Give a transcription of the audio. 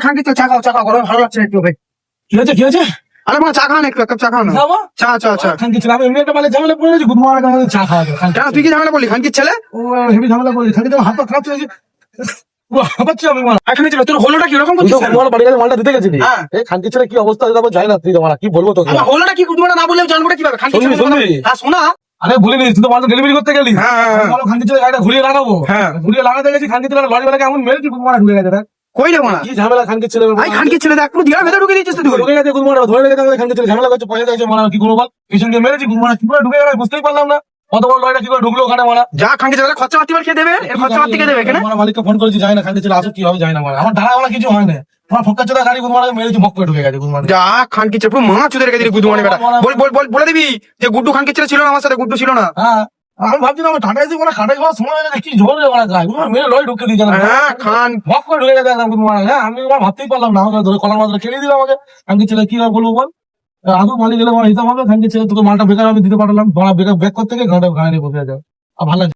খানকি চা খাও গরম ভালো লাগছে একটু ভাই। কি হয়েছে আরে মা চা খাও না, একটু এক কাপ চা খাও না। চা খানকি ছিল, আমি এমনি একটা মানে ঝামেলা পড়ে গেছি, গুদমার আমাদের চা খাওয়া যায়। কেন তুই কি ঝামেলা বললি খানকির ছেলে? ও হেভি ঝামেলা পড়েছি, খানকি তো হাত পা খারাপ চলেছে, হাঁপাচ্ছি আমি মারা। এখানে ছিল তোর হলোটা কি রকম করছিস? বাড়ি কাছে মালটা দিতে গেছিলি, হ্যাঁ। এই খানকি ছেলে কি অবস্থা তারপর যাই না তুই মারা, কি বলবো তোকে? আমার হলোটা কি গুদমাটা না বললে জানবোটা কিভাবে? খানকি ছেলে শুনবি? হ্যাঁ শোনা। আরে বলিনি, তুই তো মালটা ডেলিভারি করতে গেলি। হ্যাঁ। বলো খানকি ছেলে গাড়িটা ঘুরিয়ে লাগাবো, হ্যাঁ। ঘুরিয়ে লাগাতে গেছি, খানকি ছেলে লরি বেলাকে এমন মেরেছি গুদমারা ঢুকে গেছে। দেখ কই রে মানা কি ঝামেলা খানকি ছেলে, ভাই খানকির ছেলে দেখ পুরো দিয়ার ভেতরে ঢুকে দিয়েছিস তুই। ঢুকে গেছে গুদমারা, ধরে লেগে যাবে, খানকি ছেলে ঝামেলা করছে, পয়সা দিয়েছে মারা, কি করবো বল? পিছন দিয়ে মেরেছি গুদমারা কি করে ঢুকে গেল বুঝতেই পারলাম না। কত বড় লরিটা কি করে ঢুকলো ওখানে মারা? যা খানকি ছেলে খরচা পাতি খেয়ে দেবে, এর খরচা পাতি কে দেবে এখানে? আমার মালিককে ফোন করেছি, যাই না খানকি ছেলে আসো কি হবে যাই না মারা, আমার ধারা কিছু হয় না। আমার ফক্কা চোদা গাড়ি গুদমারা মেরেছি, বক করে ঢুকে গেছে গুদমারা। যা খানকির ছেলে পুরো মামা চুদে রেখে দিলি গুদমানি বেটা। বলে দিবি যে গুড্ডু খানকির ছেলে ছিল না, আমার সাথে গুড্ডু ছিল না। হ্যাঁ আমি ভাবছিলাম আমার ঠান্ডাইছি মানে খাটাই যাওয়ার সময় হয়ে গেছে, কি ঝোল রে মারা যায় মেরে লরি ঢুকে দিয়েছে। হ্যাঁ খান বক করে ঢুকে গেছে একদম গুদমারা। হ্যাঁ আমি এবার ভাবতেই পারলাম না, আমাকে ধরে কলার মাত্রা খেলে দিল আমাকে। খানকি ছেলে কি আর বলবো বল? আদৌ মালিক গেলে আমার হিসাব হবে, খানকি ছেলে তোকে মালটা বেকার আমি দিতে পারলাম, বেকার ব্যাক করতে গিয়ে গাড়ি বসে যাও আর ভালো